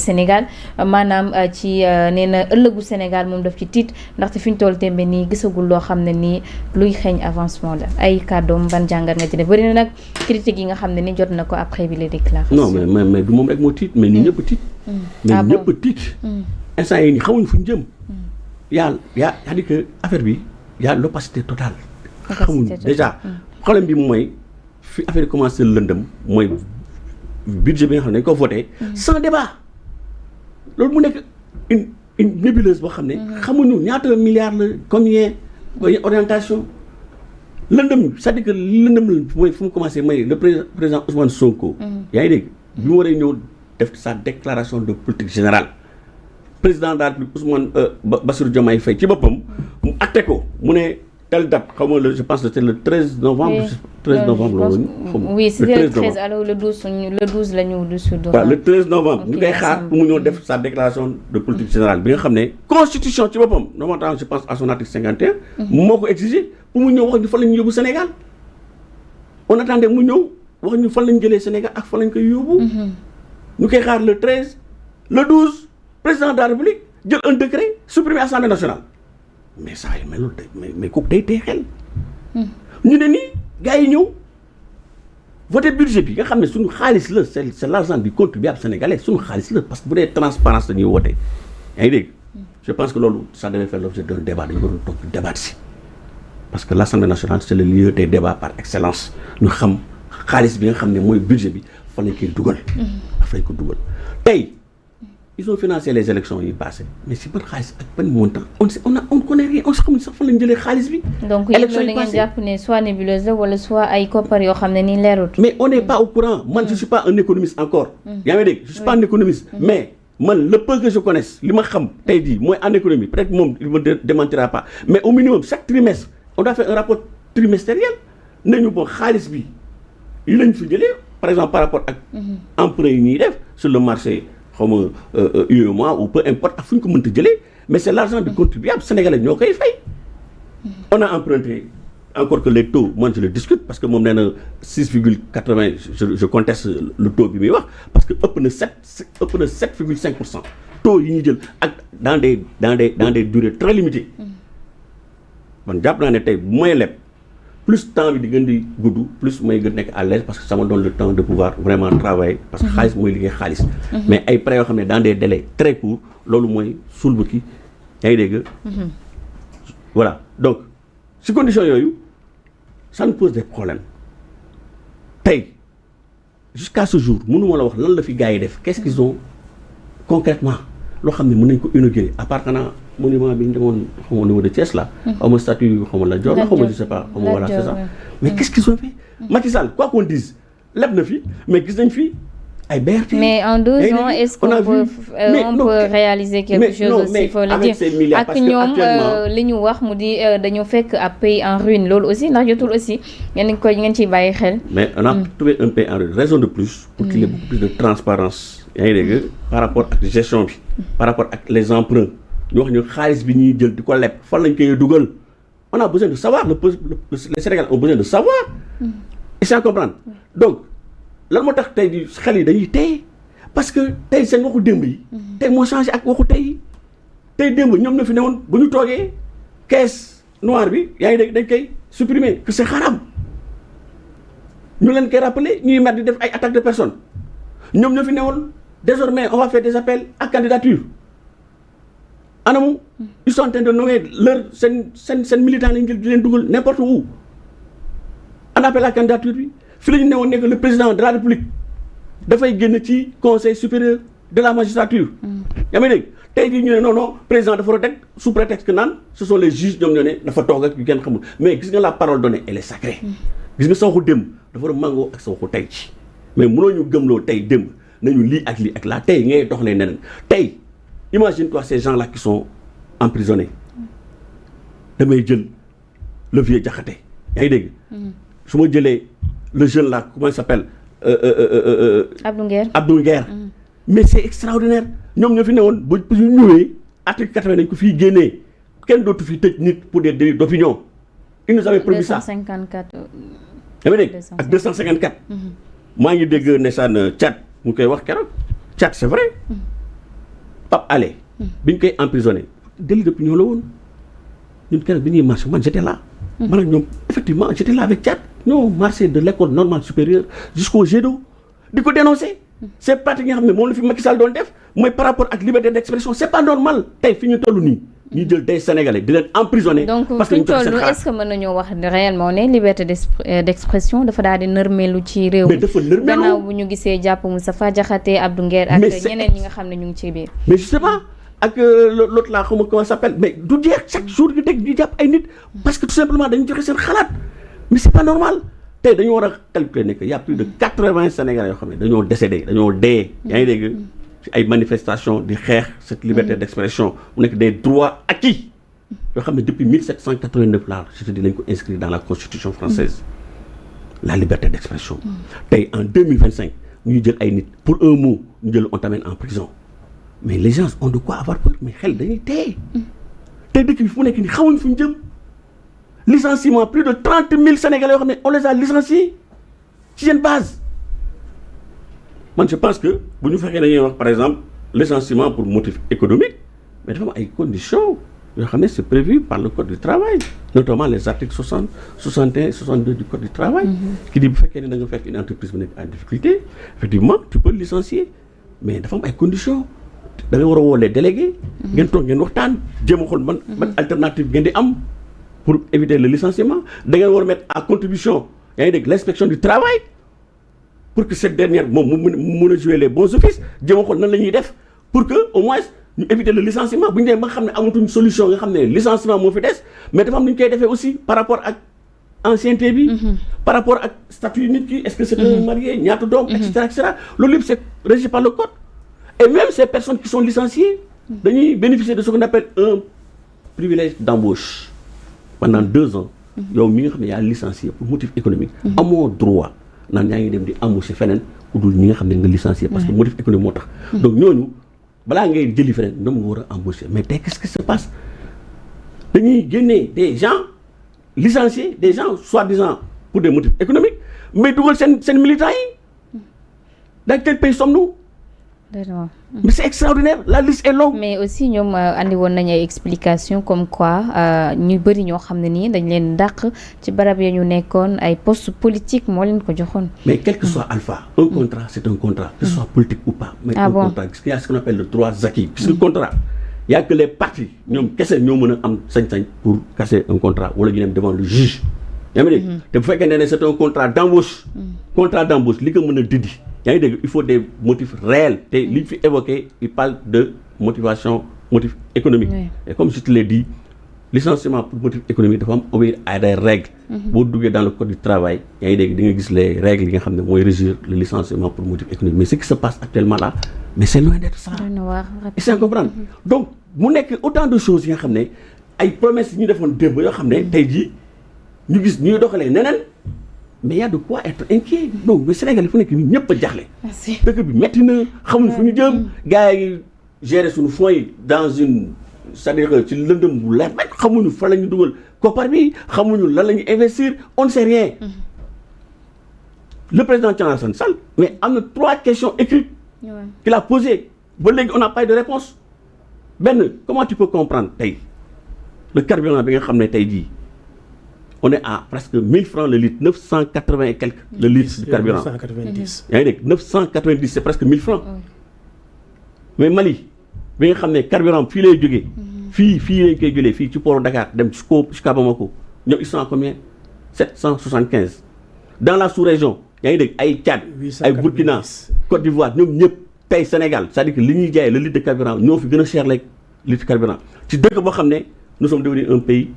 Sénégal maanaam ci nee na ëllëgu Sénégal moom daf ci tiit ndaxte fi ñu toll tembe nii gisagul loo xam ne nii luy xeeñ avancement la ay kàddoom ban jàngat nga ci def bëri na nag critique yi nga xam ne ni jot na ko après bi les déclarations. non mais du moom rek moo tiit mais ñun ñëpp tiit. mais ñëpp tiit. instant yii nii xamuñ fu ñu jëm. c'est-à-dire que affaire bi y a l'opacité totale. xamuñ déjà problème bi mooy fi affaire yi commencé lëndëm mooy budget bi nga xam ne dañ ko voté sans débat loolu mu nekk une nébuleuse boo xam ne xamuñu ñaata milliards la combien orientation lëndëm c'est-à-dire que lëndëm la mooy fu mu commencé mooy le président Ousmane Sonko yaa ngi dégg bi mu waree ñëw def sa déclaration de politique générale président de la République Ousmane Bassirou Diomaye Faye ci boppam mu acté ko mu ne telle date xaw ma je pense que c'était le 13 novembre. Oui, 13 novembre la woon. oui c'était le 13 alors le 12 la ñu dessus. waaw le 13 novembre ñu koy xaar pour mu ñëw def sa déclaration de politique générale bi nga xam ne constitution ci boppam notamment je pense à son article 51. moo ko exigé pour mu ñëw wax ñu fan la ñu yóbbu Sénégal. on attendait mu ñëw wax ñu fan la ñu jëlee Sénégal ak fan la ñu koy yóbbu. ñu koy xaar le 13 le 12 président de la République jël un décret supprimer Assemblée nationale. mais saa yi mel noonu mais kooku day tey xel. ñu ne nii gars yi ñëw voté budget bi nga xam ne suñu xaalis la c'est l'argent du contribuable sénégalais suñu xaalis la parce que bu dee transparence dañuy voté yaa ngi dégg. je pense que loolu ça devait faire l'objet d'un débat dañu waroon toog débat si. parce que l'Assemblée nationale c'est le lieu des débats par excellence ñu xam xaalis bi nga xam ne mooy budget bi fan lañ koy dugal. fan lañ ko dugal tey. ils ont financé les élections yi passées mais si ban xaalis ak ban montant on connaît rien on xamul sax fan lañ jëlee xaalis bi. donc yéen loolu la ngeen jàpp ne soit nébuleuse la wala soit ay koppar yoo xam ne nii leerut. mais on n'est pas au courant man je suis pas un économiste encore. yaa ngi dégg je suis pas un économiste. mais man le peu que je connaisse li ma xam tey jii mooy en économie peut-être moom il me démentira pas mais au minimum chaque trimestre on doit faire un rapport trimestriel nañu bon xaalis bi yi lañ fi jëlee par exemple par rapport ak emprunt yi ñuy def sur le marché. xaw ma UEMOA ou peu importe ak fu ñu ko mënta jëlee mais c'est l'argent du contribuable sénégalais ñoo koy fay. on a emprunté encore que les taux moi je le discute parce que moom nee na 6,80 je conteste le taux bi muy wax parce que ëpp na 7,5% taux yi ñuy jël ak dans des durées très limitées. man jàpp naa ne tey bu may leb plus temps bi di gën di gudd plus may gën nekk à l'aise parce que ça me donne le temps de pouvoir vraiment travailler parce que xaalis mooy liggéey xaalis mais ay prêts yoo xam ne dans des délais très courts loolu mooy suul ba kii yaa ngi dégg voilà donc si conditions yooyu ça nous pose des problèmes tey jusqu'à ce jour mënuma la wax lan la fi gars yi def qu'est-ce qu'ils ont concrètement loo xam ne mën nañ ko inaugurer à part xanaa monument bi ñu demoon xaw ma au niveau de Thiès là. xaw ma statue xaw ma la Dior xaw ma je sais pas xaw ma voilà c'est ça. mais qu'est-ce qu'ils ont fait. Macky Sall quoi qu'on dise leb na fi mais gis nañ fi ay BRT. mais en 2 ans est-ce qu'on peut réaliser quelque chose aussi il faut le dire ak ñoom li ñu wax mu di dañoo fekk ab pays en ruine loolu aussi ndax jotul aussi ngeen ciy bàyyi xel. mais on a trouvé un pays en ruine raison de plus. pour qu'il y ait beaucoup plus de transparence yaa ngi dégg par rapport ak gestion bi par rapport ak les emprunts. ñu wax ñu xaalis bi ñuy jël di ko leb fan lañ koy dugal on a besoin de savoir les Sénégalais ont besoin de savoir. est-ce que comprendre donc lan moo tax tey di xel yi dañuy tey parce que tey seen waxu démb yi. tey moo changé ak waxu tey tey démb ñoom na fi ne woon bu ñu toogee caisse noire bi yaa ngi dégg dañ koy supprimer que c'est haram ñu leen koy rappeler ñuy mer di def ay attaques de personnes ñoom ñoo fi ne woon désormais on va faire des appels à candidature. anamu ils sont en train de nommer leur seen militants lañ jël di leen dugal n'importe où en appel à candidature bi fi la ñu newoon nekk le président de la République dafay génn ci conseil supérieur de la magistrature. yaa ngi dégg tey jii ñu ne non président dafa war a teg sous prétexte que naan ce sont les juges ñoom ñoo ne dafa toog ak yu kenn xamul mais gis nga la parole donnée elle est sacrée. gis nga sa waxu démb dafa war a màngoo ak sa waxu tey ci mais mënoo ñu gëmloo tey démb nañu lii ak laa tey ngay doxalee neneen tey. Imagine-toi ces gens-là qui sont emprisonnés damay jël le vieux Diakhaté yaa ngi dégg. su ma jëlee le jeune là comment il s'appelle. Abdou Nguer. mais c'est extraordinaire ñoom ñoo fi ne woon ba ñu ñëwee article 80 dañ ko fii génnee kenn dootu fi tëj nit pour des délits d'opinion. il nous avait promis ça 254. yaa ngi dégg ak 254. maa ngi dégg ndeysaan Tchad mu koy wax keroog Tchad c'est vrai. Pape Alé bi ñu koy emprisonné délit d'opinion la woon ñun keroog bi ñuy marché man j'étais là. man ak ñoom effectivement j'étais là avec Thiat ñoo marché de l'école normale supérieure jusqu'au jet d'eau di ko dénoncer. c'est pratique yi nga xam ne moom la fi Macky Sall doon def mooy par rapport ak liberté d'expression c'est pas normal tey fi ñu toll nii. ñu jël des Sénégalais di leen emprisonner. parce que ñu toll est-ce que mën nañoo wax réellement ne liberté d'expression dafa daal di nërmeelu ci réew mi. mais dafa nërmeelu gannaaw bu ñu gisee jàpp Moustapha Diakhaté Abdou Nguer ak ñeneen ñi nga xam ne ñu ngi ci biir. mais je sais pas ak l'autre là xawma comment ça s'appelle mais du jeex chaque jour nga dégg ñu jàpp ay nit. parce que tout simplement dañu joxe seen xalaat mais c'est pas normal tey dañoo war a calculer ne que y a plus de 80 Sénégalais yoo xam ne dañoo décédé dañoo dee. yaa ngi dégg. ay manifestations di xeex cette liberté d'expression mu nekk des droits acquis yoo xam ne depuis 1789 là je te dis lañ ko inscrit dans la constitution française la liberté d'expression tey en 2025 ñu jël ay nit pour un mot ñu jël on t'amène en prison mais les gens ont de quoi avoir peur mais xel dañuy tey dëkk bi fu mu nekk nii xamuñ fu ñu jëm licenciement plus de 30 000 Sénégalais yoo xam ne on les a licenciés ci seen base. man je pense que bu ñu fekkee dañuy wax par exemple licenciement pour motif économique mais dafa am ay conditions yoo xam ne c'est prévu par le code du travail notamment les articles 60 61 62 du code du travail qui dit bu fekkee ne da nga fekk une entreprise bu nekk en difficulté effectivement tu peux licencier mais dafa am ay conditions da nga war a woo les délégués ngeen toog ngeen waxtaan jéem a xool ban alternative ngeen di am pour éviter le licenciement da ngeen war a mettre à contribution yaa ngi dégg l'inspection du travail pour que cette dernière moom mu mën a jouer les bons offices jéem a xool nan la ñuy def pour que au moins ñu éviter le licenciement bu ñu demee ba nga xam ne amatuñ solution nga xam ne licenciement moo fi des mais dafa am nu ñu koy defee aussi par rapport ak ancienneté bi. par rapport ak statut nit ki est-ce que c'est un marié ñaata doom et cetera loolu yëpp c'est régi par le code et même ces personnes qui sont licenciées dañuy bénéficier de ce qu'on appelle un privilège d'embauche pendant 2 ans yow mi nga xam ne yaa licencié pour motif économique amoo droit naan yaa ngi dem di embaucher feneen ku dul ñi nga xam ne nga licencié parce que motif économique moo tax donc ñooñu balaa ngay jëli feneen ñoom nga war a embaucher mais tey qu'est-ce qui se passe dañuy génnee des gens licenciés des gens soi-disant pour des motifs économiques mais dugal seen militants yi dans quel pays sommes-nous mais c'est extraordinaire la liste est longue. mais aussi ñoom andi woon nañu ay explications comme quoi ñu bëri ñoo xam ne nii dañ leen dàq ci barab ya ñu nekkoon ay postes politiques moo leen ko joxoon. mais quel que soit Alpha un contrat c'est un contrat que ce soit politique ou pas. mais un contrat il y a ce qu'on appelle le droit acquis. puisque contrat il y a que les parties ñoom kese ñoo mën a am sañ-sañ pour casser un contrat wala ñu dem devant le juge. yaa ngi dégg te bu fekkee ne c'est un contrat d'embauche. contrat d'embauche li ko mën a dindi. yaa ngi dégg il faut des motifs réels te li ñu fi évoqué il parle de motivation motif économique et comme je te l'ai dit licenciement pour motif économique dafa am obéir à des règles boo duggee dans le code du travail yaa ngi dégg di nga gis les règles yi nga xam ne mooy régir le licenciement pour motif économique mais ce qui se passe actuellement là mais c'est loin d'être ça est-ce que comprendre donc mu nekk autant de choses yi nga xam ne ay promesses yi ñu defoon démb yoo xam ne tey jii ñu gis ñuy doxalee neneen mais il y a de quoi être inquiet donc le Sénégal il faut nekk nii ñëpp a jaaxle. dëkk bi métti na xamuñ fu ñu jëm. gars yi gérer suñu fonds yi dans une c'est-à-dire ci lëndëm bu leer nag xamuñu fa la ñu dugal koppar bi xamuñu lan la ñuy investir on ne sait rien. le président Thierno Alassane Sall mais am na 3 questions écrites. qu'il a posées ba léegi on n'a pas eu de réponse benn comment tu peux comprendre tey le carburant bi nga xam ne tey jii. on est à presque 1000 francs le litre 980 et quelques le litre du carburant 990 yaa ngi dégg 990 c'est presque 1000 francs mais Mali bi nga xam ne carburant fii lay jógee fii lañ koy jëlee fii ci port Dakar dem jusqu'à Bamako ñoom ils sont à combien 775 dans la sous-région yaa ngi dégg ay Tchad ay Burkina Côte d'Ivoire ñoom ñëpp tey Sénégal c'est-à-dire que li ñuy jaayee le litre de carburant ñoo fi gën a cher les litre carburant ci dëkk boo xam ne nous sommes devenus un pays